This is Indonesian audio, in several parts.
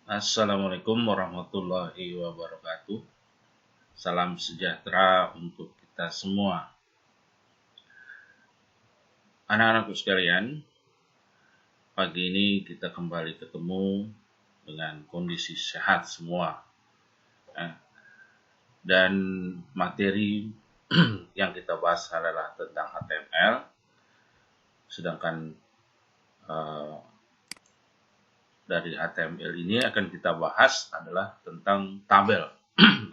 Assalamualaikum warahmatullahi wabarakatuh. Salam sejahtera untuk kita semua. Anak-anakku sekalian, pagi ini kita kembali ketemu dengan kondisi sehat semua. Dan materi yang kita bahas adalah tentang HTML. Sedangkan dari HTML ini akan kita bahas adalah tentang tabel.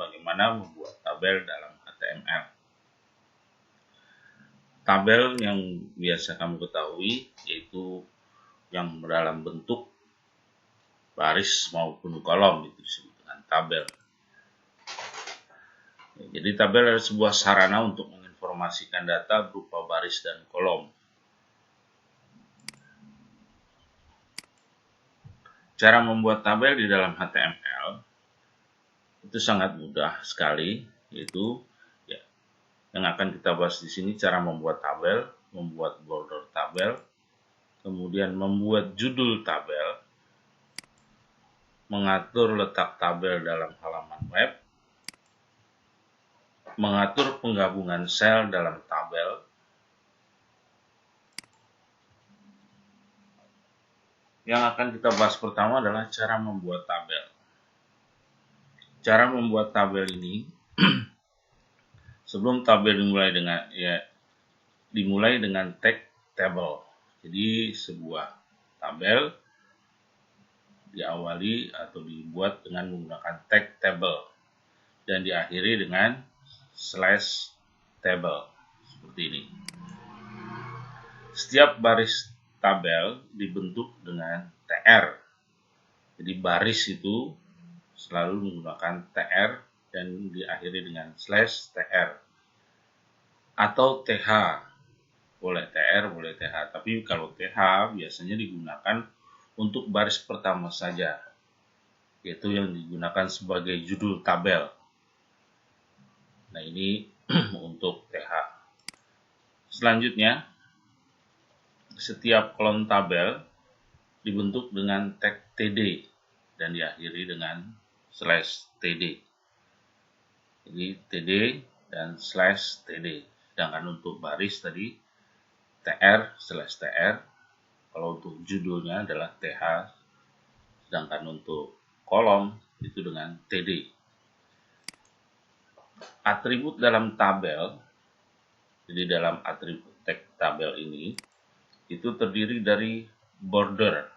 Bagaimana membuat tabel dalam HTML. Tabel yang biasa kamu ketahui yaitu yang dalam bentuk baris maupun kolom, itu disebut dengan tabel. Jadi tabel adalah sebuah sarana untuk menginformasikan data berupa baris dan kolom. Cara membuat tabel di dalam HTML itu sangat mudah sekali, yaitu yang akan kita bahas di sini cara membuat tabel, membuat border tabel, kemudian membuat judul tabel, mengatur letak tabel dalam halaman web, mengatur penggabungan sel dalam tabel, yang akan kita bahas pertama adalah cara membuat tabel. Cara membuat tabel ini, sebelum tabel dimulai dengan tag table. Jadi sebuah tabel diawali atau dibuat dengan menggunakan tag table dan diakhiri dengan slash table seperti ini. Setiap baris tabel dibentuk dengan TR. Jadi baris itu selalu menggunakan TR dan diakhiri dengan slash TR atau TH. Boleh TR, boleh TH, tapi kalau TH biasanya digunakan untuk baris pertama saja, yaitu yang digunakan sebagai judul tabel. Nah, ini untuk TH. Selanjutnya, setiap kolom tabel dibentuk dengan tag TD dan diakhiri dengan slash TD. Jadi TD dan slash TD. Sedangkan untuk baris tadi TR slash TR. Kalau untuk judulnya adalah TH. Sedangkan untuk kolom itu dengan TD. Atribut dalam tabel, jadi dalam atribut tag tabel ini, itu terdiri dari border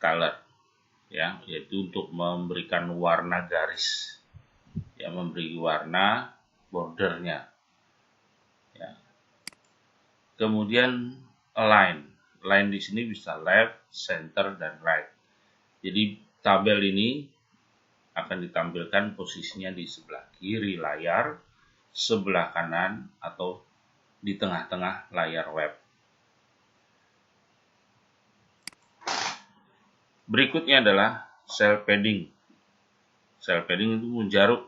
color, yaitu untuk memberikan warna garis, memberi warna bordernya. Kemudian line di sini bisa left, center, dan right. Jadi tabel ini akan ditampilkan posisinya di sebelah kiri layar, sebelah kanan, atau di tengah-tengah layar web. Berikutnya adalah cell padding. Cell padding itu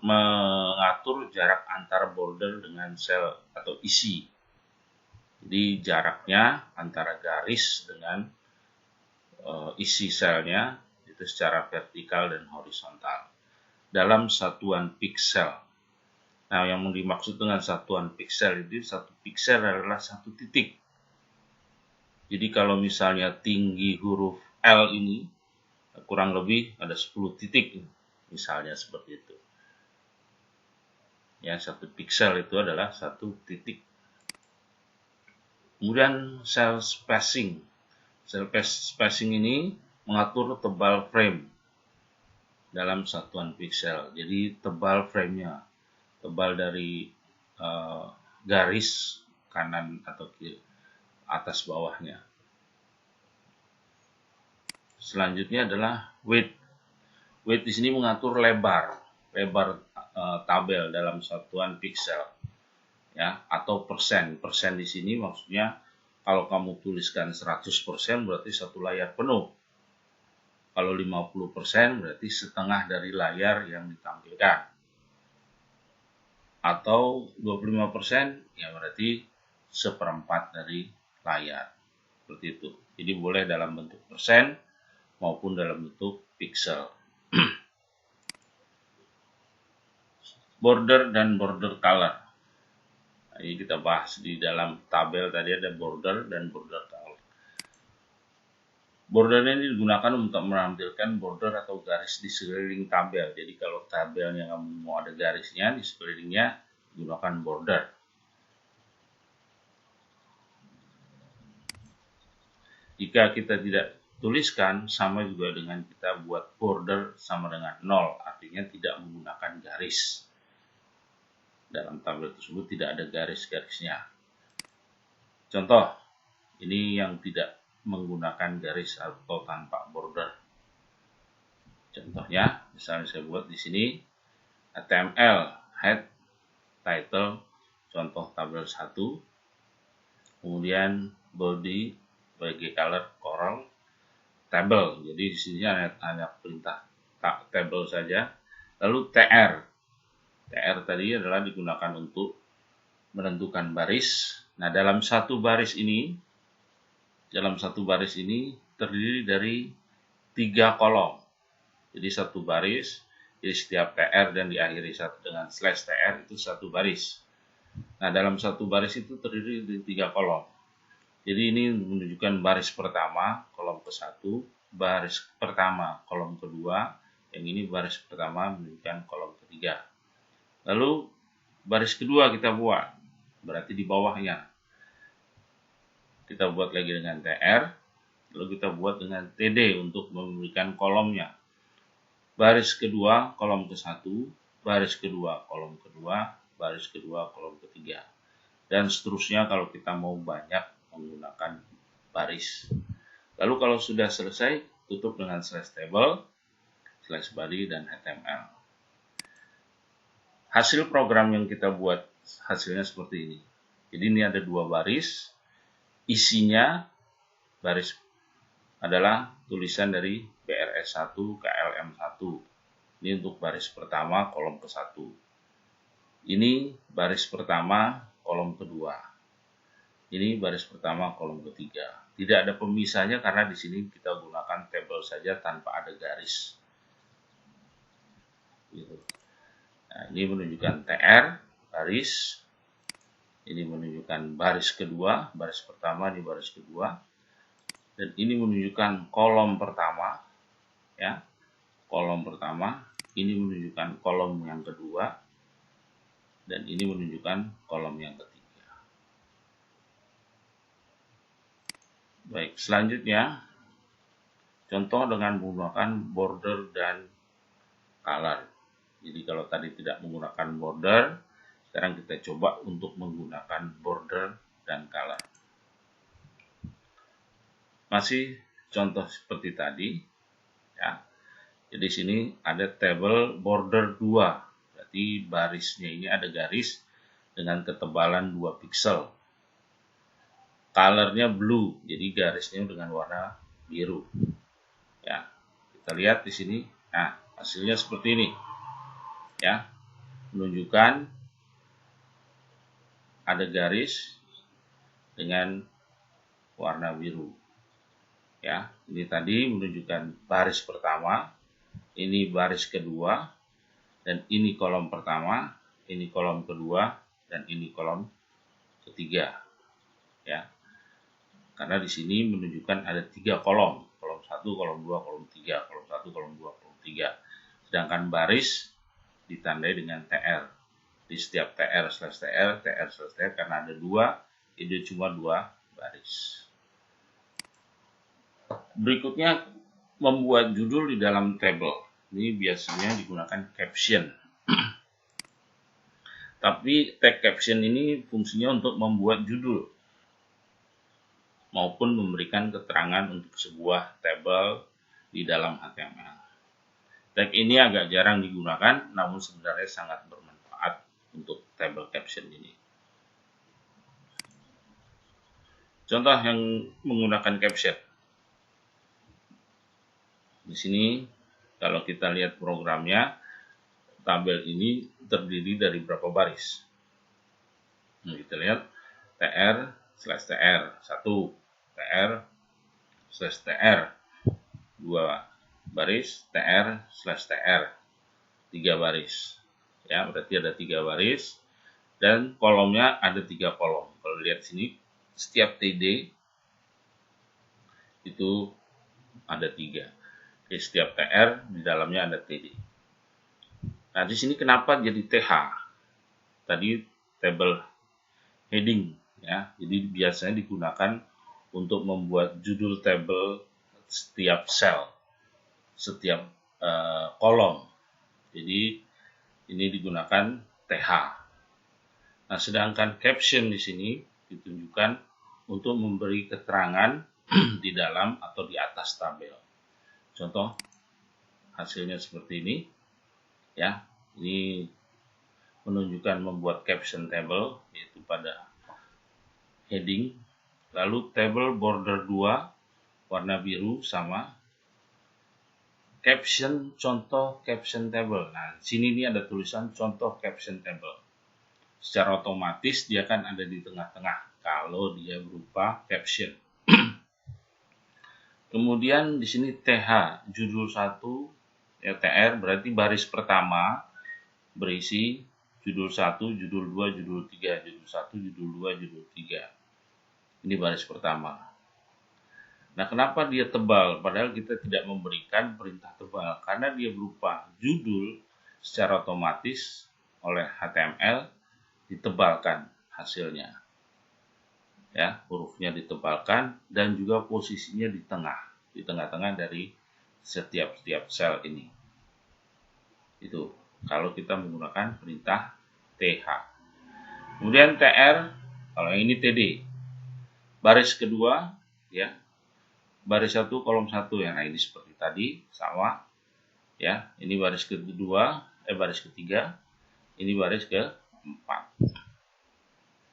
mengatur jarak antara border dengan sel atau isi. Jadi jaraknya antara garis dengan isi selnya itu secara vertikal dan horizontal dalam satuan piksel. Nah, yang dimaksud dengan satuan piksel itu, satu piksel adalah satu titik. Jadi kalau misalnya tinggi huruf L ini kurang lebih ada 10 titik, misalnya seperti itu. Satu piksel itu adalah satu titik. Kemudian cell spacing. Cell spacing ini mengatur tebal frame dalam satuan piksel. Jadi tebal framenya, tebal dari garis kanan atau kiri, atas bawahnya. Selanjutnya adalah width. Width di sini mengatur lebar tabel dalam satuan piksel, atau persen. Persen di sini maksudnya kalau kamu tuliskan 100% berarti satu layar penuh. Kalau 50% berarti setengah dari layar yang ditampilkan. Atau 25% berarti seperempat dari layar. Seperti itu. Jadi boleh dalam bentuk persen maupun dalam bentuk pixel. Border dan border color. Ini kita bahas di dalam tabel tadi, ada border dan border color. Border ini digunakan untuk menampilkan border atau garis di sekeliling tabel. Jadi kalau tabelnya kamu mau ada garisnya di sekelilingnya, gunakan border. Jika kita tidak tuliskan, sama juga dengan kita buat border sama dengan 0, artinya tidak menggunakan garis. Dalam tabel tersebut tidak ada garis-garisnya. Contoh, ini yang tidak menggunakan garis atau tanpa border. Contohnya, misalnya saya buat di sini HTML, head, title, contoh tabel 1, kemudian body, bagi color, coral, table. Jadi di sini hanya perintah table saja. Lalu TR. TR tadi adalah digunakan untuk menentukan baris. Nah, dalam satu baris ini terdiri dari 3 kolom. Jadi satu baris, jadi setiap TR dan diakhiri dengan slash TR itu satu baris. Nah, dalam satu baris itu terdiri dari 3 kolom. Jadi ini menunjukkan baris pertama, kolom ke-1, baris pertama, kolom kedua, yang ini baris pertama menunjukkan kolom ketiga. Lalu baris kedua kita buat, berarti di bawahnya. Kita buat lagi dengan TR, lalu kita buat dengan TD untuk memberikan kolomnya. Baris kedua, kolom ke-1, baris kedua, kolom kedua, baris kedua, kolom ketiga. Dan seterusnya kalau kita mau banyak menggunakan baris. Lalu kalau sudah selesai, tutup dengan slash table, slash body, dan HTML. Hasil program yang kita buat hasilnya seperti ini. Jadi ini ada 2 baris, isinya baris adalah tulisan dari BRS1 ke LM1. Ini untuk baris pertama, kolom ke-1. Ini baris pertama, kolom kedua. Ini baris pertama, kolom ketiga. Tidak ada pemisahnya karena di sini kita gunakan tabel saja tanpa ada garis. Gitu. Nah, ini menunjukkan TR, baris. Ini menunjukkan baris kedua, baris pertama, ini baris kedua. Dan ini menunjukkan kolom pertama, ya. Kolom pertama, ini menunjukkan kolom yang kedua, dan ini menunjukkan kolom yang ketiga. Baik, selanjutnya contoh dengan menggunakan border dan color. Jadi kalau tadi tidak menggunakan border, sekarang kita coba untuk menggunakan border dan color. Masih contoh seperti tadi, ya. Jadi sini ada tabel border 2, berarti barisnya ini ada garis dengan ketebalan 2 pixel. Colornya blue, jadi garisnya dengan warna biru. Ya, kita lihat di sini. Nah, hasilnya seperti ini. Ya, menunjukkan ada garis dengan warna biru. Ya, ini tadi menunjukkan baris pertama, ini baris kedua, dan ini kolom pertama, ini kolom kedua, dan ini kolom ketiga. Ya, karena di sini menunjukkan ada 3 kolom, kolom 1, kolom 2, kolom 3, kolom 1, kolom 2, kolom 3. Sedangkan baris ditandai dengan TR. Di setiap TR slash TR, TR slash TR, karena ada 2, itu cuma 2 baris. Berikutnya, membuat judul di dalam tabel. Ini biasanya digunakan caption. Tapi tag caption ini fungsinya untuk membuat judul maupun memberikan keterangan untuk sebuah tabel di dalam HTML. Tag ini agak jarang digunakan, namun sebenarnya sangat bermanfaat untuk tabel caption ini. Contoh yang menggunakan caption. Di sini, kalau kita lihat programnya, tabel ini terdiri dari berapa baris. Nah, kita lihat TR/TR 1, TR/TR 2 baris, tr/tr 3 baris. Ya, berarti ada 3 baris dan kolomnya ada 3 kolom. Kalau lihat sini, setiap TD itu ada 3. Oke, setiap TR di dalamnya ada TD. Nah, di sini kenapa jadi TH? Tadi table heading ya. Jadi biasanya digunakan untuk membuat judul table setiap sel, setiap kolom. Jadi ini digunakan TH. Nah, sedangkan caption di sini ditunjukkan untuk memberi keterangan di dalam atau di atas tabel. Contoh hasilnya seperti ini. Ya, ini menunjukkan membuat caption table yaitu pada heading. Lalu table border 2 warna biru sama caption contoh caption table. Nah, di sini ini ada tulisan contoh caption table. Secara otomatis dia akan ada di tengah-tengah kalau dia berupa caption. Kemudian di sini TH judul 1 ya, TR berarti baris pertama berisi judul 1, judul 2, judul 3, judul 1, judul 2, judul 3. Ini baris pertama. Nah, kenapa dia tebal? Padahal kita tidak memberikan perintah tebal. Karena dia berupa judul, secara otomatis oleh HTML ditebalkan hasilnya. Ya, hurufnya ditebalkan dan juga posisinya di tengah-tengah dari setiap sel ini. Itu kalau kita menggunakan perintah TH. Kemudian TR, kalau yang ini TD. Baris kedua, ya. Baris 1 kolom 1 ya. Nah, ini seperti tadi sama ya. Ini baris kedua, baris ketiga. Ini baris keempat.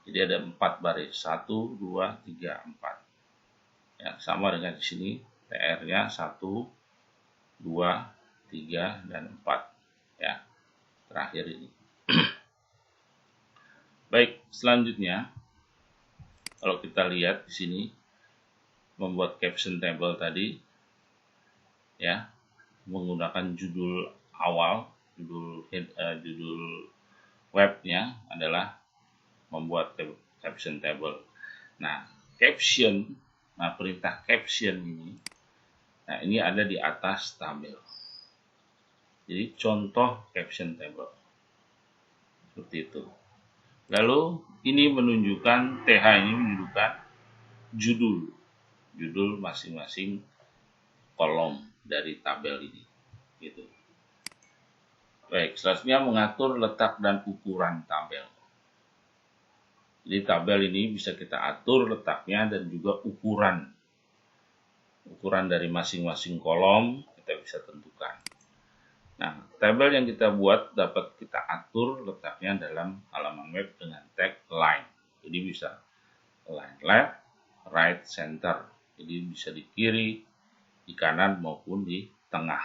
Jadi ada 4 baris, 1 2 3 4. Ya, sama dengan di sini TR-nya 1 2 3 dan 4 ya. Terakhir ini. Baik, selanjutnya kalau kita lihat di sini membuat caption table tadi ya, menggunakan judul awal, judul webnya adalah membuat caption table. Nah, caption, perintah caption ini, nah ini ada di atas tabel. Jadi contoh caption table seperti itu. Lalu ini menunjukkan TH ini menunjukkan judul masing-masing kolom dari tabel ini gitu. Baik, selanjutnya mengatur letak dan ukuran tabel. Jadi tabel ini bisa kita atur letaknya dan juga ukuran dari masing-masing kolom kita bisa tentukan. Nah, tabel yang kita buat dapat kita atur letaknya dalam halaman web dengan tag line. Jadi bisa line left, right, center. Jadi bisa di kiri, di kanan maupun di tengah.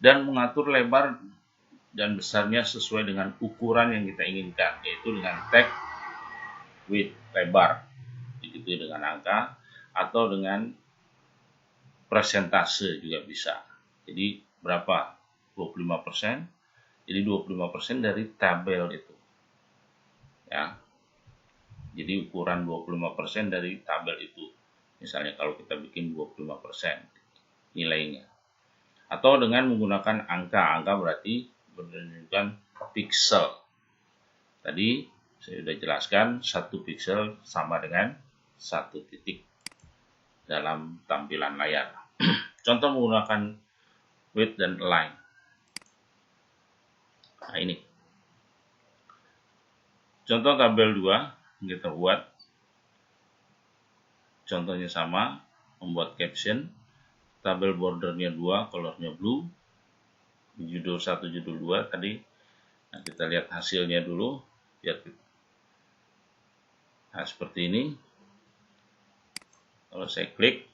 Dan mengatur lebar dan besarnya sesuai dengan ukuran yang kita inginkan, yaitu dengan tag width, lebar, begitu dengan angka atau dengan persentase juga bisa. Jadi berapa? 25%. Jadi 25% dari tabel itu. Ya. Jadi ukuran 25% dari tabel itu. Misalnya kalau kita bikin 25% nilainya. Atau dengan menggunakan angka berarti menunjukkan pixel. Tadi saya sudah jelaskan 1 pixel sama dengan 1 titik dalam tampilan layar. Contoh menggunakan width dan align. Nah, ini. Contoh tabel 2 kita buat. Contohnya sama, membuat caption, tabel bordernya 2, colornya blue, judul 1, judul 2 tadi. Nah, kita lihat hasilnya dulu. Nah, seperti ini. Kalau saya klik,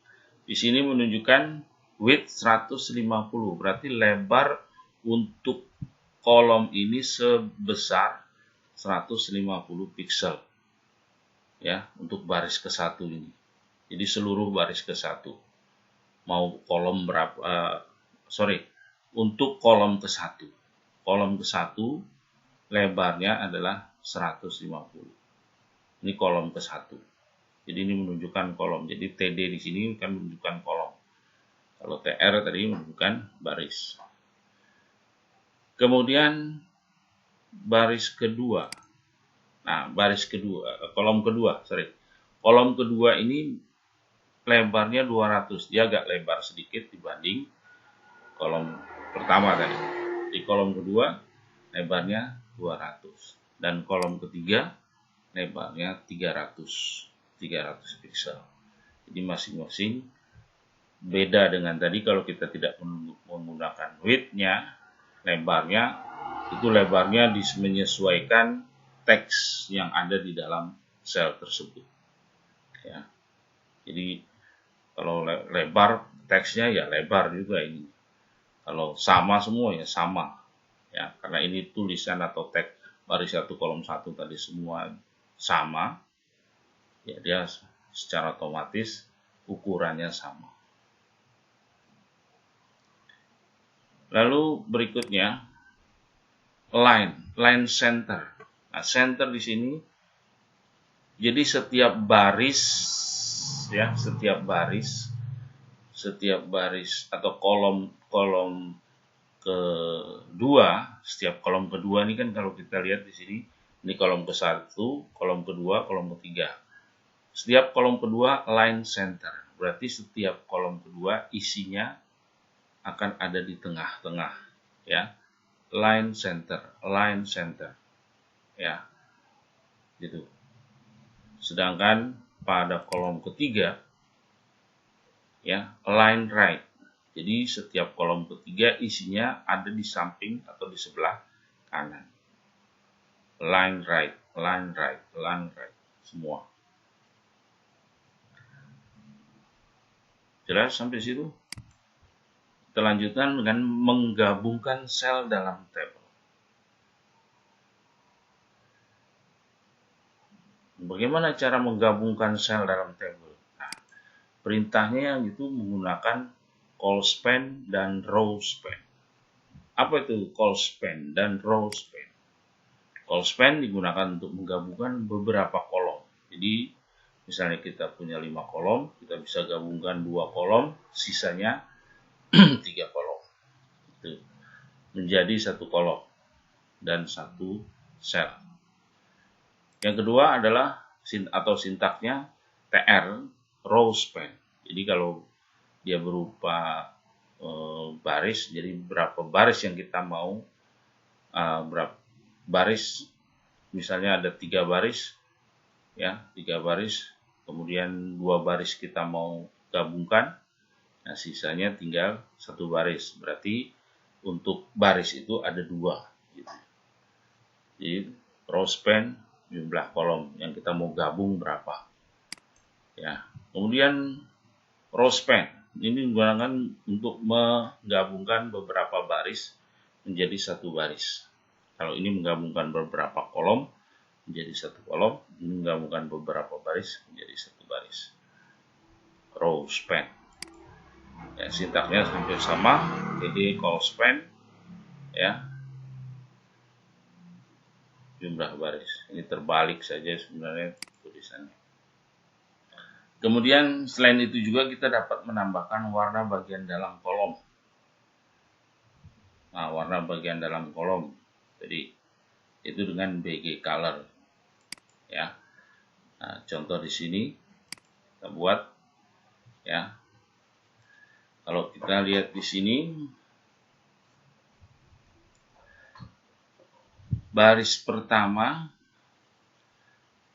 di sini menunjukkan width 150, berarti lebar untuk kolom ini sebesar 150 pixel. Ya, untuk baris ke-1 ini. Jadi seluruh baris ke-1. mau kolom berapa, untuk kolom ke-1. Kolom ke-1 lebarnya adalah 150. Ini kolom ke-1. Jadi ini menunjukkan kolom. Jadi TD di sini kan menunjukkan kolom. Kalau TR tadi menunjukkan baris. Kemudian baris kedua. Nah, kolom kedua, Kolom kedua ini lebarnya 200. Dia agak lebar sedikit dibanding kolom pertama tadi. Di kolom kedua lebarnya 200. Dan kolom ketiga lebarnya 300 pixel. Jadi masing-masing beda dengan tadi. Kalau kita tidak menggunakan width-nya, lebarnya, itu lebarnya menyesuaikan teks yang ada di dalam sel tersebut. Ya. Jadi kalau lebar teksnya ya lebar juga ini. Kalau sama semua ya sama. Ya, karena ini tulisan atau teks baris 1 kolom 1 tadi semua sama. Ya, dia secara otomatis ukurannya sama. Lalu berikutnya line center. Nah, center di sini jadi setiap baris atau kolom kedua, setiap kolom kedua ini kan kalau kita lihat di sini, ini kolom ke-1, kolom kedua, kolom ketiga. Setiap kolom kedua line center, berarti setiap kolom kedua isinya akan ada di tengah-tengah, ya. Line center, ya, gitu. Sedangkan pada kolom ketiga, ya, line right. Jadi setiap kolom ketiga isinya ada di samping atau di sebelah kanan. Line right, semua. Jelas sampai situ? Kita lanjutkan dengan menggabungkan sel dalam tabel. Bagaimana cara menggabungkan sel dalam tabel? Nah, perintahnya itu menggunakan call span dan row span. Apa itu call span dan row span? Call span digunakan untuk menggabungkan beberapa kolom. Jadi misalnya kita punya 5 kolom, kita bisa gabungkan 2 kolom, sisanya 3 kolom. Itu menjadi 1 kolom dan 1 sel. Yang kedua adalah sintaknya TR, row span. Jadi kalau dia berupa baris, jadi berapa baris yang kita mau, berapa baris, misalnya ada 3 baris, ya, 3 baris, kemudian 2 baris kita mau gabungkan, nah sisanya tinggal 1 baris, berarti untuk baris itu ada 2, gitu. Jadi row span jumlah kolom yang kita mau gabung berapa, ya. Kemudian row span ini digunakan untuk menggabungkan beberapa baris menjadi 1 baris. Kalau ini menggabungkan beberapa kolom menjadi 1 kolom, ini menggabungkan beberapa baris menjadi 1 baris. Row span. Ya, sintaknya hampir sama, jadi call span, ya, jumlah baris. Ini terbalik saja sebenarnya tulisannya. Kemudian selain itu juga kita dapat menambahkan warna bagian dalam kolom. Nah, warna bagian dalam kolom, jadi itu dengan BG color, ya. Nah, contoh di sini kita buat, ya. Kalau kita lihat di sini, baris pertama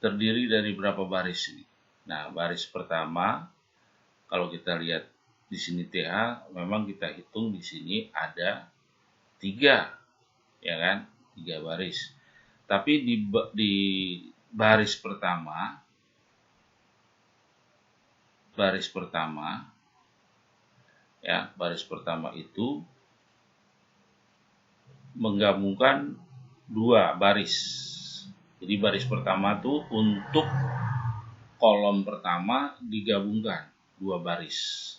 terdiri dari berapa baris ini? Nah, baris pertama kalau kita lihat di sini TH, memang kita hitung di sini ada 3, ya kan? 3 baris. Tapi di baris pertama ya, baris pertama itu menggabungkan 2 baris. Jadi baris pertama itu untuk kolom pertama digabungkan 2 baris.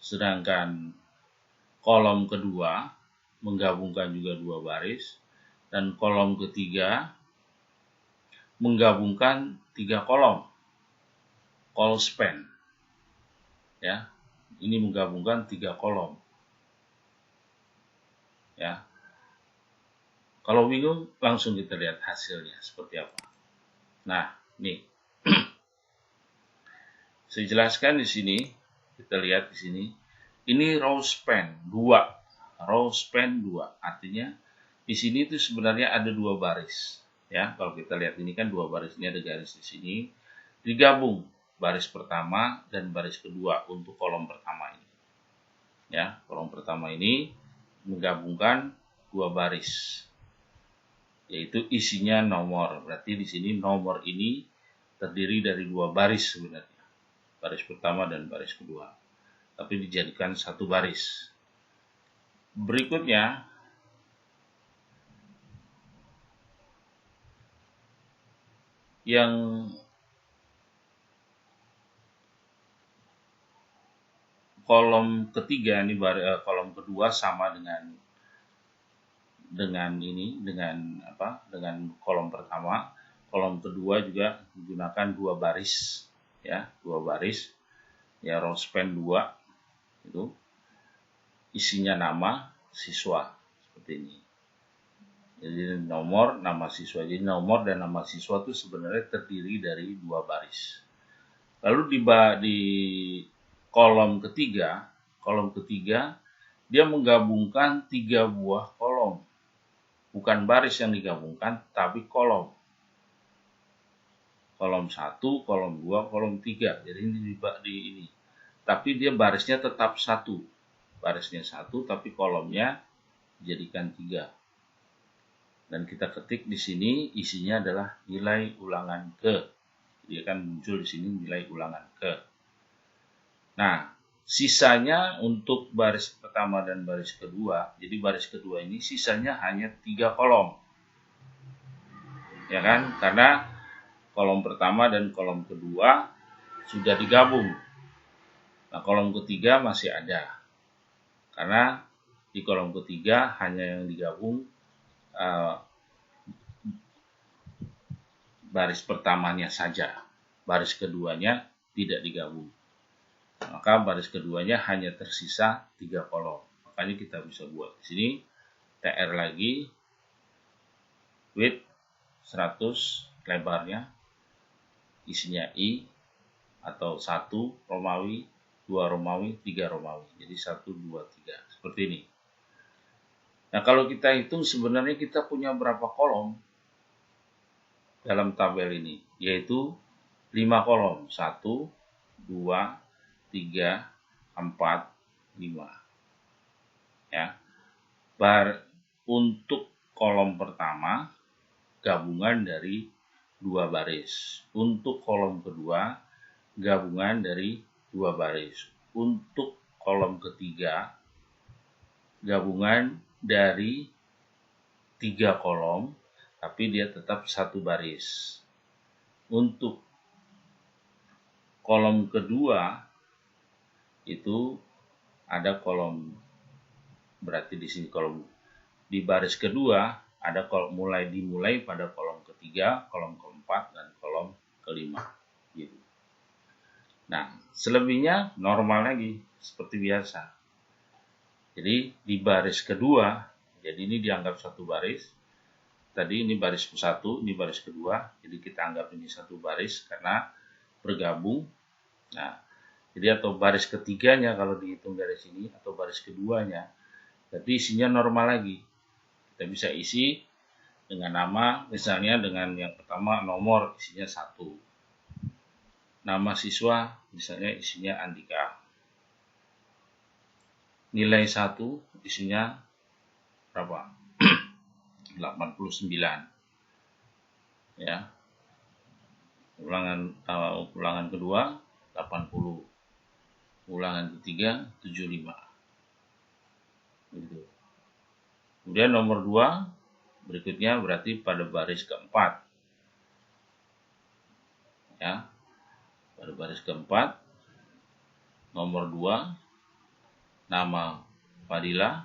Sedangkan kolom kedua menggabungkan juga 2 baris, dan kolom ketiga menggabungkan 3 kolom, call span. Ya, ini menggabungkan 3 kolom. Ya, kalau bingung langsung kita lihat hasilnya seperti apa. Nah, nih saya jelaskan di sini. Kita lihat di sini. Ini row span 2. Row span 2. Artinya di sini itu sebenarnya ada 2 baris. Ya, kalau kita lihat ini kan 2 baris, ini ada garis di sini. Digabung baris pertama dan baris kedua untuk kolom pertama ini. Ya, kolom pertama ini menggabungkan 2 baris. Yaitu isinya nomor. Berarti di sini nomor ini terdiri dari 2 baris sebenarnya. Baris pertama dan baris kedua. Tapi dijadikan 1 baris. Berikutnya, yang kolom ketiga ini kolom kedua sama dengan kolom pertama. Kolom kedua juga menggunakan 2 baris, ya, 2 baris. Ya, row span 2 itu isinya nama siswa seperti ini. Jadi nomor, nama siswa. Jadi nomor dan nama siswa itu sebenarnya terdiri dari 2 baris. Lalu di kolom ketiga dia menggabungkan 3 buah kolom. Bukan baris yang digabungkan, tapi kolom. Kolom 1, kolom 2, kolom 3. Jadi ini ini. Tapi dia barisnya tetap 1. Barisnya 1, tapi kolomnya dijadikan 3. Dan kita ketik di sini isinya adalah nilai ulangan ke. Dia akan muncul di sini nilai ulangan ke. Nah, sisanya untuk baris pertama dan baris kedua. Jadi baris kedua ini sisanya hanya 3 kolom. Ya kan? Karena kolom pertama dan kolom kedua sudah digabung. Nah, kolom ketiga masih ada. Karena di kolom ketiga hanya yang digabung baris pertamanya saja, baris keduanya tidak digabung. Maka baris keduanya hanya tersisa 3 kolom. Makanya kita bisa buat di sini TR lagi, width 100, lebarnya, isinya I atau 1 Romawi, 2 Romawi, 3 Romawi. Jadi 1, 2, 3 seperti ini. Nah, kalau kita hitung sebenarnya kita punya berapa kolom dalam tabel ini, yaitu 5 kolom. 1, 2, 3, 4, 5. Ya. Untuk kolom pertama gabungan dari 2 baris. Untuk kolom kedua gabungan dari 2 baris. Untuk kolom ketiga gabungan dari 3 kolom, tapi dia tetap 1 baris. Untuk kolom kedua itu ada kolom, berarti di sini kolom di baris kedua ada kolom dimulai pada kolom ketiga, kolom keempat, dan kolom kelima. Gitu. Nah, selebihnya normal lagi seperti biasa. Jadi di baris kedua, jadi ini dianggap 1 baris. Tadi ini baris 1, ini baris kedua. Jadi kita anggap ini 1 baris karena bergabung. Nah, jadi atau baris ketiganya kalau dihitung dari sini, atau baris keduanya, jadi isinya normal lagi. Kita bisa isi dengan nama, misalnya dengan yang pertama nomor isinya 1. Nama siswa misalnya isinya Andika. Nilai 1 isinya berapa? 89. Ya. Ulangan kedua 80. Ulangan ketiga 75. Gitu. Kemudian nomor 2 berikutnya berarti pada baris keempat. Ya. Pada baris keempat nomor 2 nama Fadila,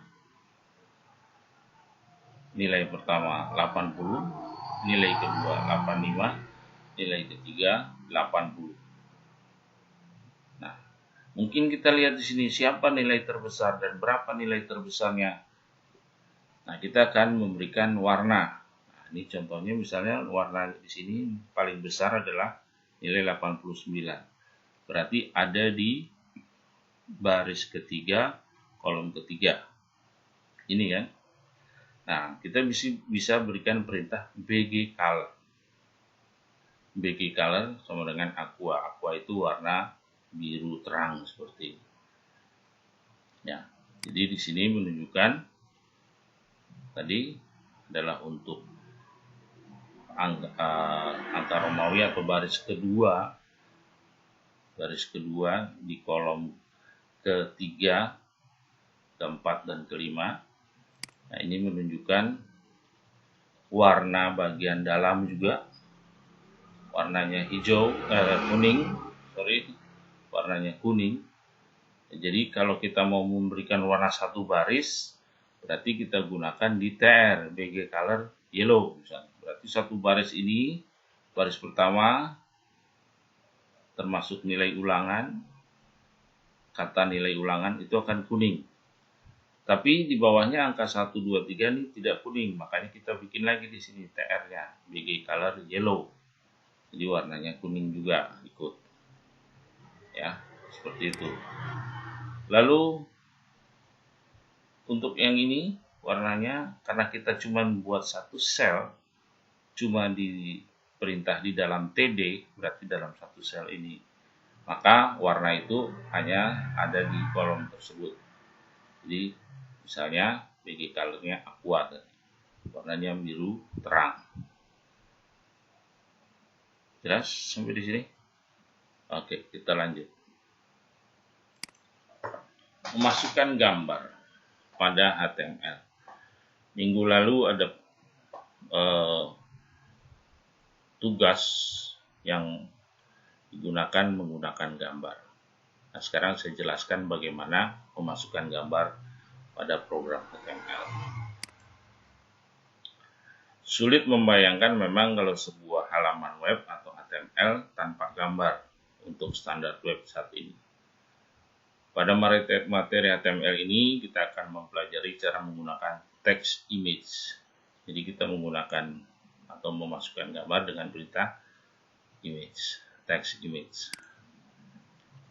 nilai pertama 80, nilai kedua 85, nilai ketiga 80. Nah, mungkin kita lihat di sini siapa nilai terbesar dan berapa nilai terbesarnya. Nah, kita akan memberikan warna. Nah, ini contohnya misalnya warna di sini paling besar adalah nilai 89. Berarti ada di baris ketiga, kolom ketiga. Ini kan. Nah, kita bisa berikan perintah BG color. BG color sama dengan aqua. Aqua itu warna biru terang seperti ini. Ya, jadi di sini menunjukkan tadi adalah untuk angka Romawi atau baris kedua di kolom ketiga, keempat, dan kelima. Nah, ini menunjukkan warna bagian dalam juga warnanya warnanya kuning. Jadi kalau kita mau memberikan warna satu baris, berarti kita gunakan di TR BG color yellow misalnya. Berarti satu baris ini, baris pertama termasuk nilai ulangan, kata nilai ulangan itu akan kuning. Tapi di bawahnya angka 1, 2, 3 ini tidak kuning, makanya kita bikin lagi di sini TR-nya BG color yellow. Jadi warnanya kuning juga ikut. Ya, seperti itu. Lalu untuk yang ini warnanya, karena kita cuma buat satu sel, cuma diperintah di dalam TD, berarti dalam satu sel ini, maka warna itu hanya ada di kolom tersebut. Jadi misalnya BG colornya aqua, warnanya biru terang. Jelas sampai di sini? Oke, kita lanjut. Memasukkan gambar pada HTML. Minggu lalu ada tugas yang digunakan menggunakan gambar. Nah, sekarang saya jelaskan bagaimana memasukkan gambar pada program HTML. Sulit membayangkan memang kalau sebuah halaman web atau HTML tanpa gambar untuk standar web saat ini. Pada materi HTML ini kita akan mempelajari cara menggunakan text image. Jadi kita menggunakan atau memasukkan gambar dengan perintah image, text image.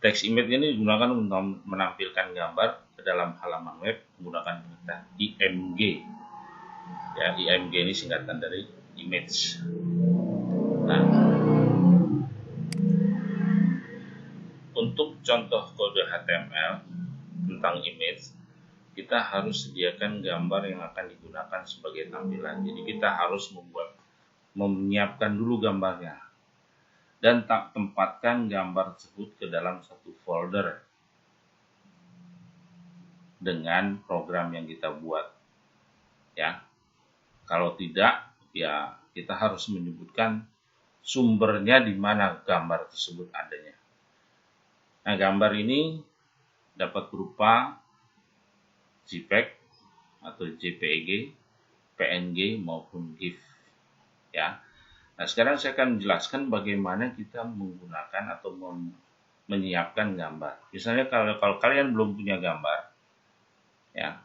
Text image ini digunakan untuk menampilkan gambar ke dalam halaman web menggunakan perintah img. Ya, img ini singkatan dari image. Nah, untuk contoh kode HTML tentang image, kita harus sediakan gambar yang akan digunakan sebagai tampilan. Jadi kita harus menyiapkan dulu gambarnya dan tempatkan gambar tersebut ke dalam satu folder dengan program yang kita buat. Ya, kalau tidak, ya kita harus menyebutkan sumbernya di mana gambar tersebut adanya. Nah, gambar ini dapat berupa JPEG atau JPEG, PNG maupun GIF. Ya. Nah, sekarang saya akan menjelaskan bagaimana kita menggunakan atau menyiapkan gambar. Misalnya kalau kalian belum punya gambar, ya.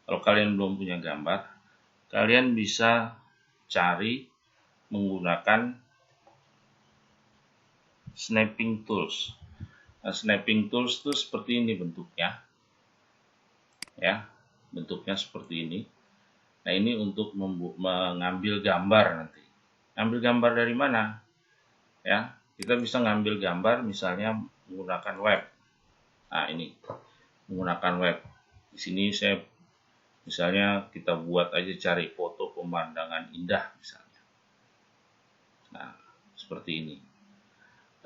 Kalau kalian belum punya gambar, kalian bisa cari menggunakan snapping tools. Nah, snapping tools itu seperti ini bentuknya. Ya, bentuknya seperti ini. Nah, ini untuk mengambil gambar nanti. Ambil gambar dari mana? Ya, kita bisa ngambil gambar misalnya menggunakan web. Nah, ini menggunakan web. Di sini saya misalnya kita buat aja cari foto pemandangan indah misalnya. Nah, seperti ini.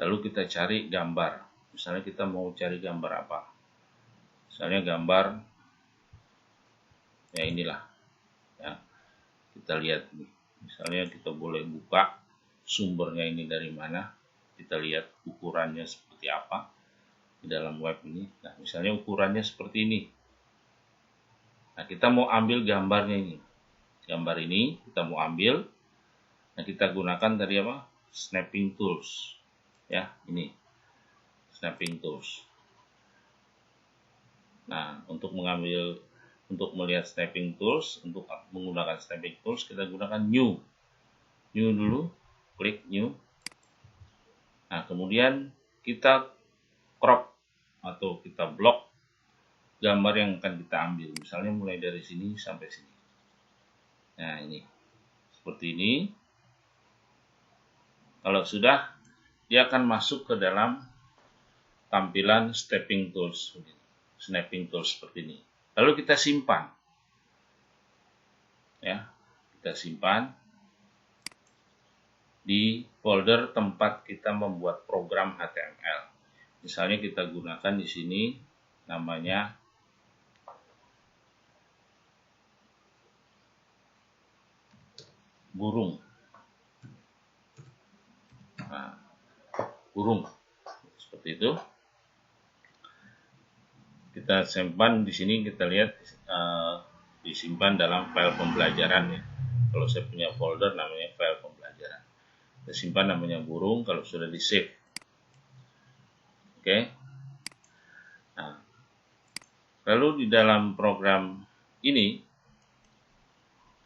Lalu kita cari gambar. Misalnya kita mau cari gambar apa? Misalnya gambar, ya inilah. Ya, kita lihat nih. Misalnya kita boleh buka sumbernya ini dari mana. Kita lihat ukurannya seperti apa. di dalam web ini. Nah, misalnya ukurannya seperti ini. Nah, kita mau ambil gambarnya ini. Gambar ini kita mau ambil. Nah, kita gunakan tadi apa? Snapping tools. Ya, ini. Snapping tools. Nah, untuk melihat snapping tools, untuk menggunakan snapping tools, kita gunakan new. New dulu, klik new. Nah, kemudian kita crop atau kita block gambar yang akan kita ambil. Misalnya mulai dari sini sampai sini. Nah, ini. Seperti ini. Kalau sudah, dia akan masuk ke dalam tampilan snapping tools seperti ini. Lalu kita simpan. Ya, kita simpan di folder tempat kita membuat program HTML. Misalnya kita gunakan di sini namanya burung. Nah, burung seperti itu. Kita simpan di sini, kita lihat disimpan dalam file pembelajaran ya. Kalau saya punya folder namanya file pembelajaran. Kita simpan namanya burung kalau sudah di save. Oke. Nah, lalu di dalam program ini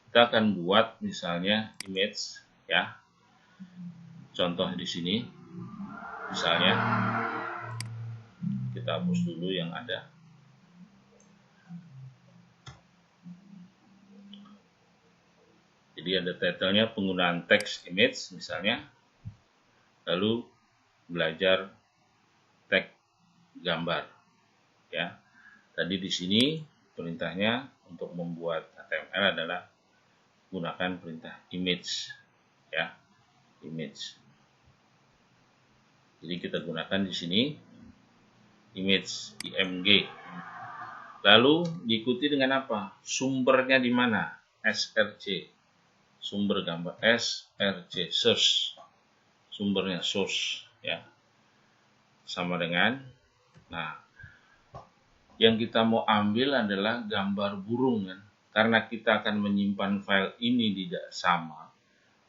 kita akan buat misalnya image ya. Contoh di sini misalnya kita hapus dulu yang ada. Jadi ada title-nya penggunaan teks image misalnya. Lalu belajar tag gambar ya. Tadi di sini perintahnya untuk membuat HTML adalah gunakan perintah image ya, image. Jadi kita gunakan di sini image img. Lalu diikuti dengan apa? Sumbernya di mana? src. Sumber gambar src, source. Sumbernya source ya. Sama dengan yang kita mau ambil adalah gambar burung kan. Karena kita akan menyimpan file ini sama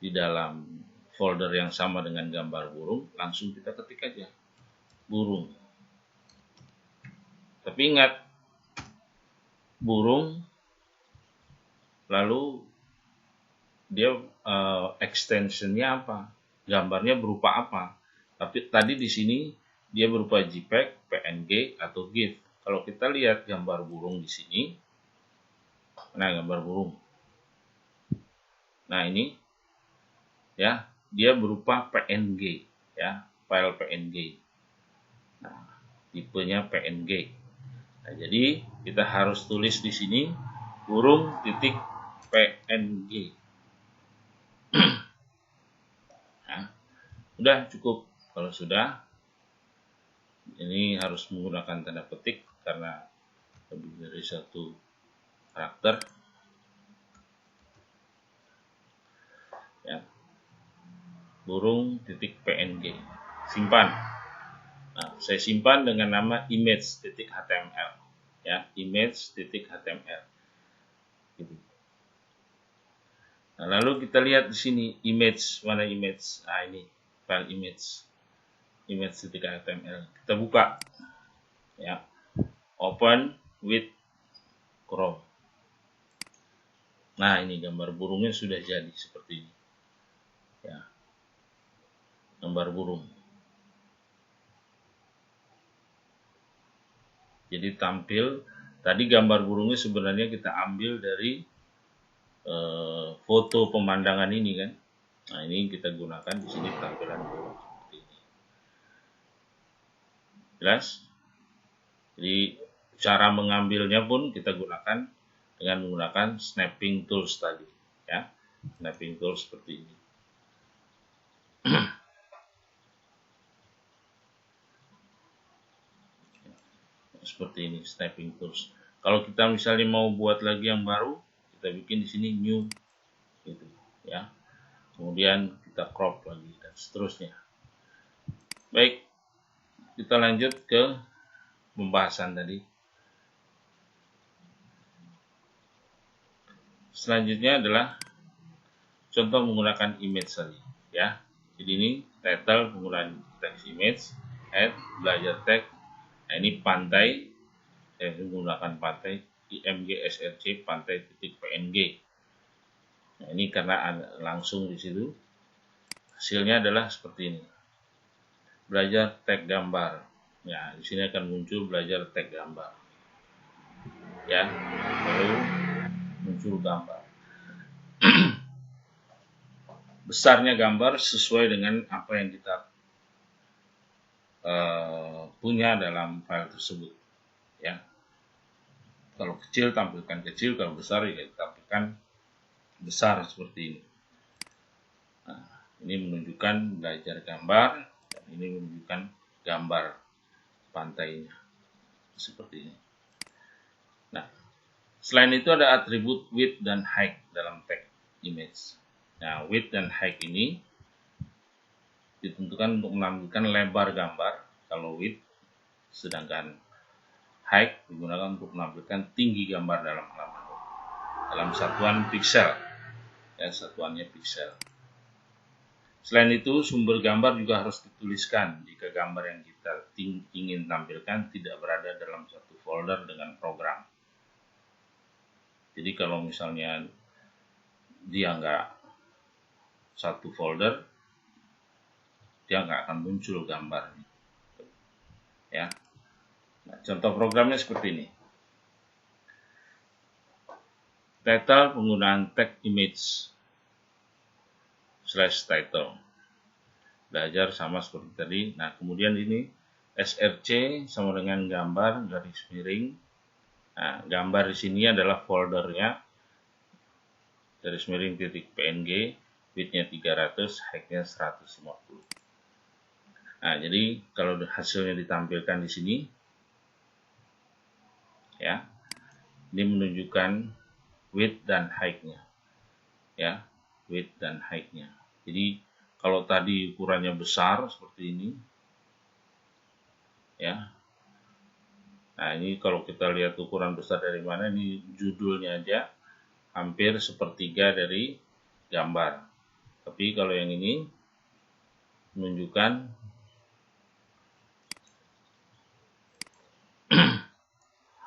di dalam folder yang sama dengan gambar burung, langsung kita ketik aja burung. Tapi ingat, burung lalu dia extensionnya apa, gambarnya berupa apa. Tapi tadi di sini dia berupa JPEG, PNG atau GIF. Kalau kita lihat gambar burung di sini, nah gambar burung. Nah ini ya, dia berupa PNG ya, file PNG. Nah, tipenya PNG. Nah, jadi kita harus tulis di sini burung titik PNG. Nah, udah cukup. Kalau sudah, ini harus menggunakan tanda petik karena lebih dari satu karakter. Ya. Burung titik PNG. Simpan. Nah, saya simpan dengan nama image.html ya, image.html gitu. Nah, lalu kita lihat di sini image, mana image? Nah, ini file image.html. Kita buka ya. Open with Chrome. Nah, ini gambar burungnya sudah jadi seperti ini. Ya. Gambar burung. Jadi tampil, tadi gambar burungnya sebenarnya kita ambil dari foto pemandangan ini kan. Nah, ini kita gunakan di sini tampilan burung seperti ini. Jelas? Jadi cara mengambilnya pun kita gunakan dengan menggunakan snapping tools tadi ya. Snapping tools seperti ini. Seperti ini snapping tools. Kalau kita misalnya mau buat lagi yang baru, kita bikin di sini new gitu ya. Kemudian kita crop lagi dan seterusnya. Baik, kita lanjut ke pembahasan tadi. Selanjutnya adalah contoh menggunakan image tadi, ya. Jadi ini title penggunaan text image, add belajar teks. Nah, ini pantai, saya menggunakan pantai img src pantai titik png. Nah, ini karena langsung di situ. Hasilnya adalah seperti ini. Belajar tag gambar. Ya, di sini akan muncul belajar tag gambar. Ya, lalu muncul gambar. Besarnya gambar sesuai dengan apa yang kita punya dalam file tersebut. Ya, kalau kecil tampilkan kecil, kalau besar ya tampilkan besar seperti ini. Nah, ini menunjukkan belajar gambar, dan ini menunjukkan gambar pantainya seperti ini. Nah, selain itu ada atribut width dan height dalam tag image. Nah, width dan height ini ditentukan untuk menampilkan lebar gambar kalau width, sedangkan height digunakan untuk menampilkan tinggi gambar dalam halaman dalam satuan piksel. Ya, satuannya piksel. Selain itu, sumber gambar juga harus dituliskan jika gambar yang kita ingin tampilkan tidak berada dalam satu folder dengan program. Jadi kalau misalnya dia nggak satu folder, dia nggak akan muncul gambar. Ya. Nah, contoh programnya seperti ini. Title penggunaan tag image /title. Belajar sama seperti tadi. Nah, kemudian ini src sama dengan gambar garis miring. Nah, gambar di sini adalah foldernya garis miring titik png, width-nya 300, height-nya 150. Nah, jadi kalau hasilnya ditampilkan di sini, ya, ini menunjukkan width dan height-nya, ya, width dan height-nya. Jadi kalau tadi ukurannya besar seperti ini, ya. Nah, ini kalau kita lihat ukuran besar dari mana, ini judulnya aja hampir sepertiga dari gambar. Tapi kalau yang ini menunjukkan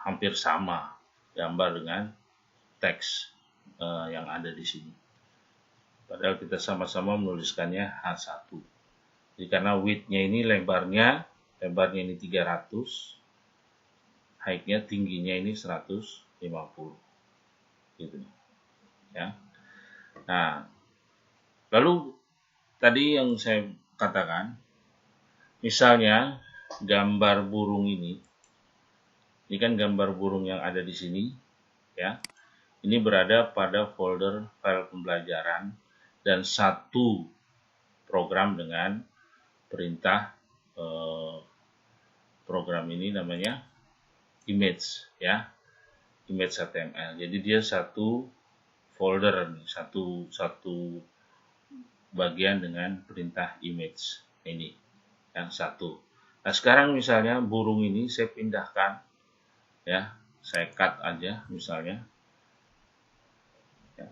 hampir sama gambar dengan teks yang ada di sini. Padahal kita sama-sama menuliskannya H1. Jadi karena width-nya ini lebarnya ini 300, height-nya tingginya ini 150. Gitu. Ya. Nah, lalu tadi yang saya katakan, misalnya gambar burung ini kan gambar burung yang ada di sini, ya. Ini berada pada folder file pembelajaran dan satu program dengan perintah program ini namanya image, ya, image HTML. Jadi dia satu folder, satu bagian dengan perintah image ini yang satu. Nah, sekarang misalnya burung ini saya pindahkan, ya, saya cut aja misalnya, ya,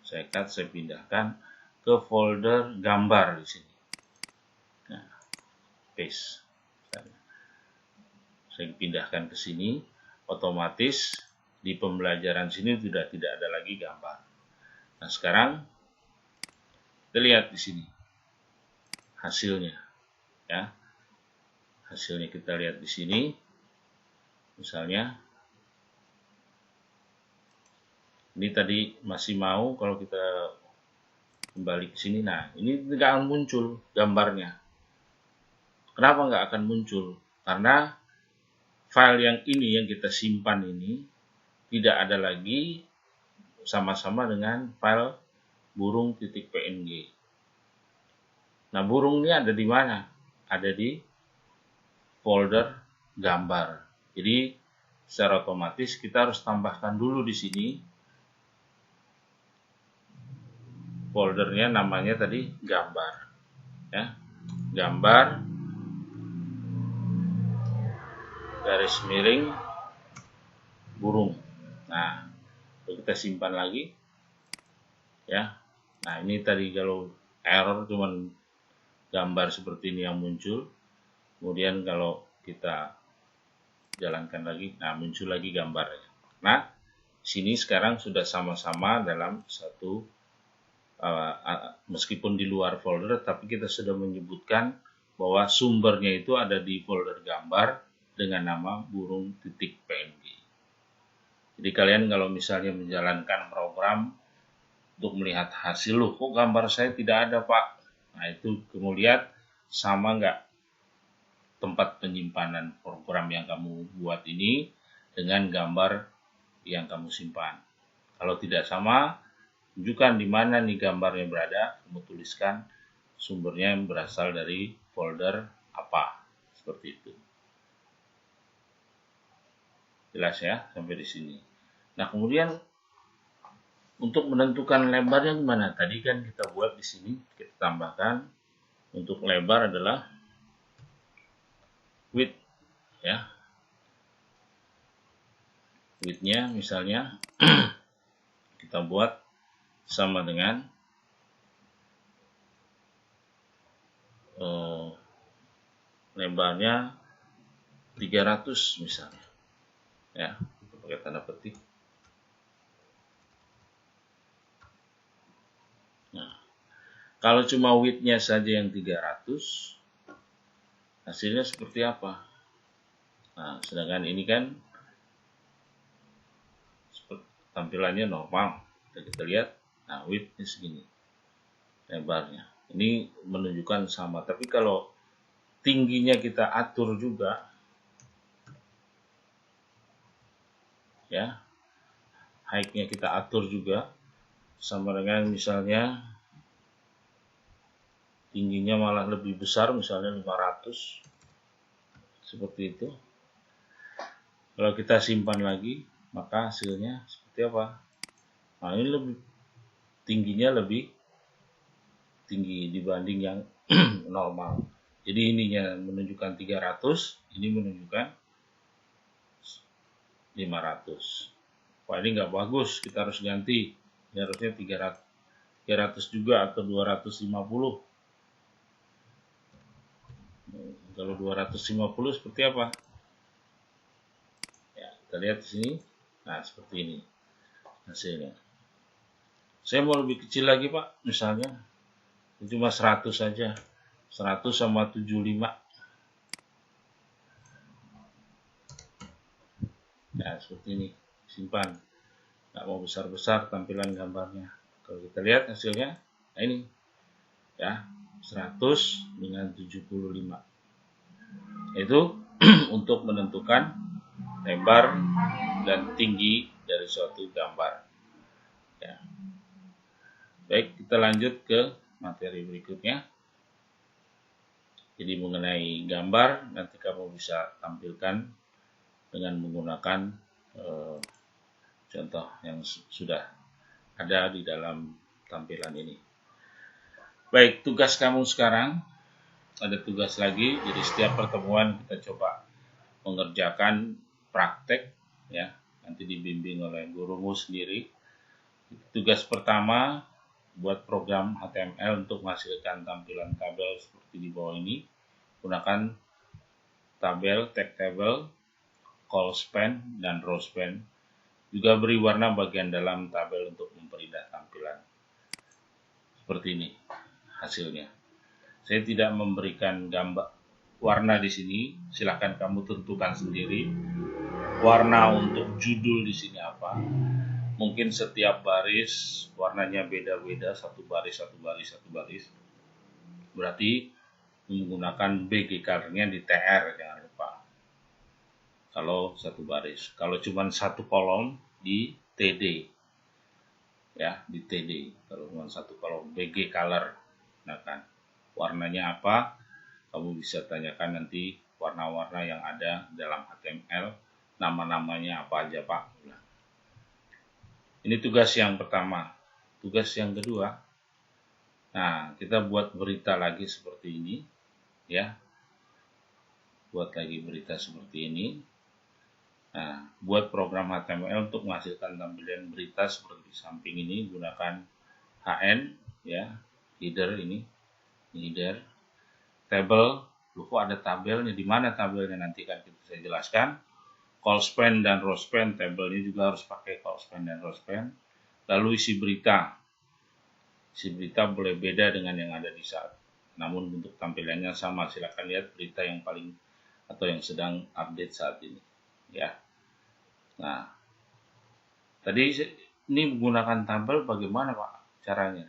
saya pindahkan ke folder gambar di sini. Nah, paste. Saya pindahkan ke sini, otomatis di pembelajaran sini sudah tidak ada lagi gambar. Nah, sekarang kita lihat di sini hasilnya, ya. Hasilnya kita lihat di sini. Misalnya ini tadi masih mau, kalau kita kembali ke sini, nah ini tidak akan muncul gambarnya. Kenapa nggak akan muncul? Karena file yang ini yang kita simpan ini tidak ada lagi sama-sama dengan file burung.png. Nah, burung ini ada di mana? Ada di folder gambar. Jadi secara otomatis kita harus tambahkan dulu di sini foldernya, namanya tadi gambar, ya, gambar garis miring burung. Nah, kita simpan lagi ya. Nah, ini tadi kalau error cuman gambar seperti ini yang muncul. Kemudian kalau kita jalankan lagi, nah muncul lagi gambarnya. Nah, sini sekarang sudah sama-sama dalam satu meskipun di luar folder, tapi kita sudah menyebutkan bahwa sumbernya itu ada di folder gambar dengan nama burung.png. Jadi kalian kalau misalnya menjalankan program untuk melihat hasil, loh kok gambar saya tidak ada Pak? Nah itu kemudian sama nggak tempat penyimpanan program yang kamu buat ini dengan gambar yang kamu simpan. Kalau tidak sama, tunjukkan di mana nih gambarnya berada, kamu tuliskan sumbernya yang berasal dari folder apa, seperti itu. Jelas ya sampai di sini. Nah, kemudian untuk menentukan lebarnya gimana? Tadi kan kita buat di sini, kita tambahkan untuk lebar adalah width ya. Width-nya misalnya kita buat sama dengan lebarnya 300 misalnya. Ya, pakai tanda petik. Nah, kalau cuma width-nya saja yang 300, hasilnya seperti apa? Nah, sedangkan ini kan tampilannya normal. Kita lihat, nah width-nya segini, lebarnya. Ini menunjukkan sama. Tapi kalau tingginya kita atur juga, ya, height-nya kita atur juga, sama dengan misalnya tingginya malah lebih besar, misalnya 500, seperti itu. Kalau kita simpan lagi, maka hasilnya seperti apa? Nah, ini lebih tingginya lebih tinggi dibanding yang normal. Jadi ininya menunjukkan 300, ini menunjukkan 500. Wah, ini nggak bagus, kita harus ganti. Ini harusnya 300 juga atau 250. Kalau 250 seperti apa? Ya, kita lihat di sini. Nah, seperti ini hasilnya. Saya mau lebih kecil lagi, Pak. Misalnya cuma 100 saja. 100 sama 75. Nah, seperti ini. Simpan. Nggak mau besar-besar tampilan gambarnya. Kalau kita lihat hasilnya, nah ini. Ya, 100 dengan 75. Itu untuk menentukan lebar dan tinggi dari suatu gambar. Ya. Baik, kita lanjut ke materi berikutnya. Jadi mengenai gambar, nanti kamu bisa tampilkan dengan menggunakan contoh yang sudah ada di dalam tampilan ini. Baik, tugas kamu sekarang, ada tugas lagi. Jadi setiap pertemuan kita coba mengerjakan praktek, ya, nanti dibimbing oleh gurumu sendiri. Tugas pertama, buat program HTML untuk menghasilkan tampilan tabel seperti di bawah ini. Gunakan tabel, tag table, call span, dan row span. Juga beri warna bagian dalam tabel untuk memperindah tampilan. Seperti ini hasilnya. Saya tidak memberikan gambar warna di sini, silakan kamu tentukan sendiri. Warna untuk judul di sini apa? Mungkin setiap baris warnanya beda-beda, satu baris. Berarti menggunakan BG color-nya di TR, jangan lupa. Kalau satu baris. Kalau cuma satu kolom di TD. Ya, di TD. Kalau cuma satu kolom BG color. Nah kan, warnanya apa? Kamu bisa tanyakan nanti warna-warna yang ada dalam HTML. Nama-namanya apa aja, Pak? Nah, ini tugas yang pertama. Tugas yang kedua, nah kita buat berita lagi seperti ini, ya. Buat lagi berita seperti ini. Nah, buat program HTML untuk menghasilkan tampilan berita seperti di samping ini gunakan HN ya, header ini header, table, kok ada tabelnya, di mana tabelnya nanti kan saya jelaskan. Call span dan row span, tabelnya juga harus pakai call span dan row span. Lalu isi berita boleh beda dengan yang ada di saat, namun bentuk tampilannya sama. Silakan lihat berita yang paling atau yang sedang update saat ini ya. Nah, tadi ini menggunakan tabel bagaimana Pak caranya?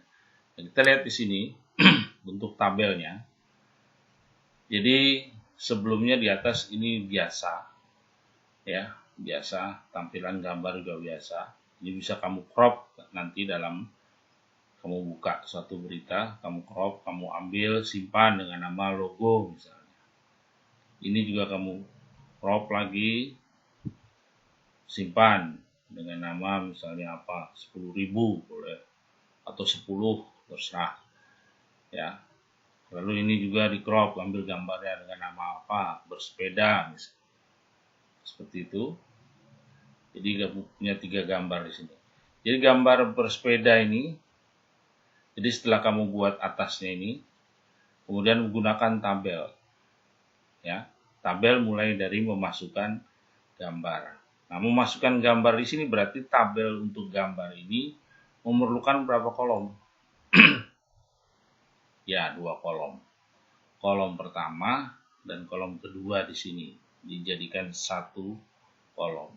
Nah, kita lihat di sini bentuk tabelnya. Jadi sebelumnya di atas ini biasa ya, biasa, tampilan gambar juga biasa. Ini bisa kamu crop nanti dalam kamu buka suatu berita, kamu crop, kamu ambil, simpan dengan nama logo misalnya. Ini juga kamu crop lagi, simpan dengan nama misalnya apa, 10.000 boleh, atau 10, terserah ya. Lalu ini juga di crop, ambil gambarnya dengan nama apa, bersepeda misalnya. Seperti itu. Jadi punya 3 gambar di sini. Jadi gambar bersepeda ini, jadi setelah kamu buat atasnya ini, kemudian menggunakan tabel ya. Tabel mulai dari memasukkan gambar. Nah, memasukkan gambar di sini berarti tabel untuk gambar ini memerlukan berapa kolom? Ya, 2 kolom. Kolom pertama dan kolom kedua di sini dijadikan 1 kolom.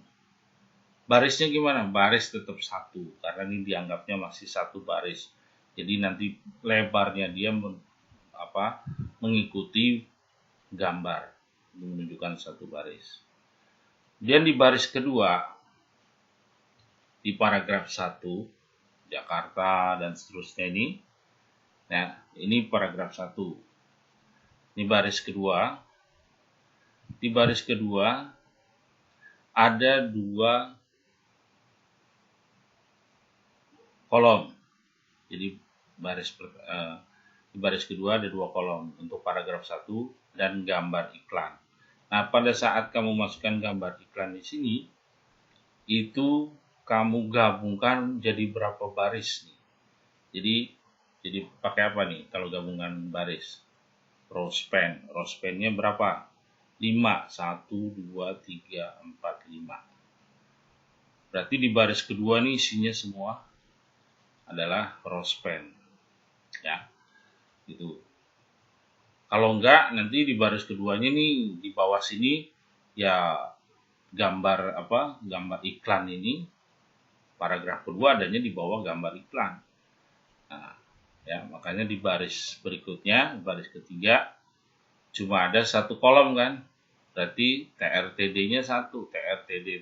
Barisnya gimana? Baris tetap 1 karena ini dianggapnya masih 1 baris. Jadi nanti lebarnya dia mengikuti gambar, menunjukkan 1 baris. Dan di baris kedua, di paragraf 1, Jakarta dan seterusnya ini, nah ini paragraf 1. Ini baris kedua. Di baris kedua ada 2 kolom. Jadi di baris kedua ada 2 kolom untuk paragraf 1 dan gambar iklan. Nah, pada saat kamu masukkan gambar iklan di sini, itu kamu gabungkan jadi berapa baris nih. Jadi pakai apa nih kalau gabungan baris? Row span. Row span-nya berapa? 5. 1, 2, 3, 4, 5. Berarti di baris kedua nih isinya semua adalah row span. Ya. Gitu. Kalau enggak, nanti di baris keduanya nih di bawah sini ya gambar iklan ini, paragraf kedua adanya di bawah gambar iklan. Nah, ya makanya di baris berikutnya, baris ketiga cuma ada 1 kolom kan, berarti TRTD-nya 1, TRTD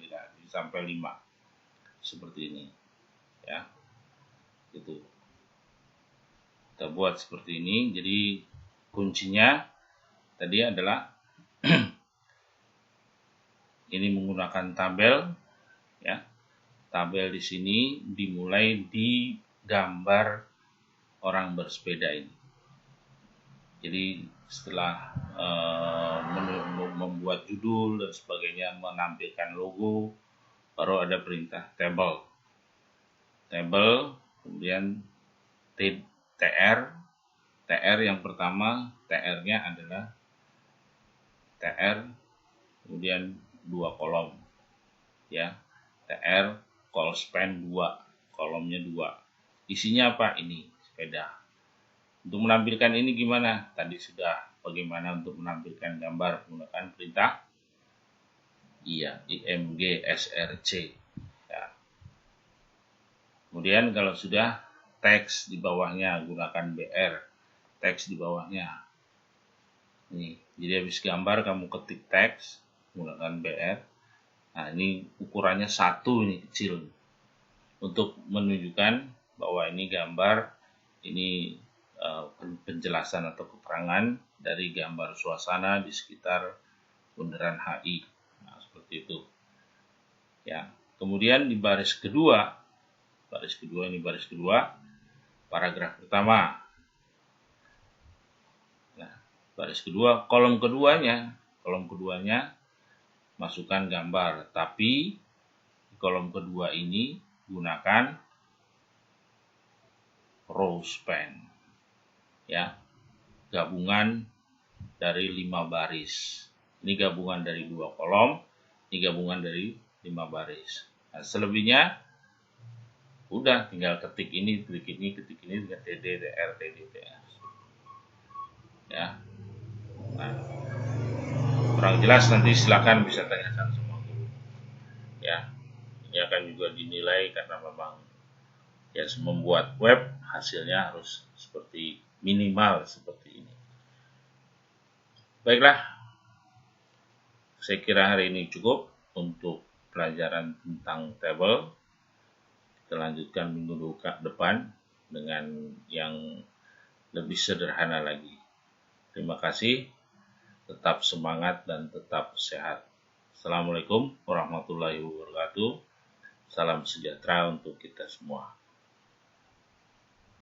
nah, sampai 5 seperti ini ya. Gitu. Kita buat seperti ini. Jadi kuncinya tadi adalah ini menggunakan tabel ya. Tabel di sini dimulai di gambar orang bersepeda ini. Jadi setelah membuat judul dan sebagainya, menampilkan logo, baru ada perintah table, kemudian TR yang pertama, TR-nya adalah TR, kemudian 2 kolom ya. TR call span 2, kolomnya 2. Isinya apa? Ini sepeda. Untuk menampilkan ini gimana? Tadi sudah. Bagaimana untuk menampilkan gambar menggunakan perintah img src ya. Kemudian kalau sudah, teks di bawahnya gunakan BR, teks di bawahnya ini. Jadi habis gambar kamu ketik teks menggunakan BR. Nah, ini ukurannya 1, ini kecil untuk menunjukkan bahwa ini gambar, ini penjelasan atau keterangan dari gambar suasana di sekitar Bundaran HI. Nah, seperti itu ya. Kemudian di baris kedua, paragraf pertama. Nah, baris kedua, kolom keduanya masukkan gambar, tapi di kolom kedua ini gunakan row span, ya, gabungan dari 5 baris. Ini gabungan dari 2 kolom, ini gabungan dari 5 baris. Nah, selebihnya udah tinggal ketik ini dengan TD, TR, TD, TR. Ya. Nah, kurang jelas nanti silakan bisa tanyakan sama guru. Ya. Ini akan juga dinilai karena memang ya membuat web hasilnya harus seperti minimal seperti ini. Baiklah, saya kira hari ini cukup untuk pelajaran tentang table. Kita lanjutkan minggu depan dengan yang lebih sederhana lagi. Terima kasih, tetap semangat dan tetap sehat. Assalamualaikum warahmatullahi wabarakatuh. Salam sejahtera untuk kita semua.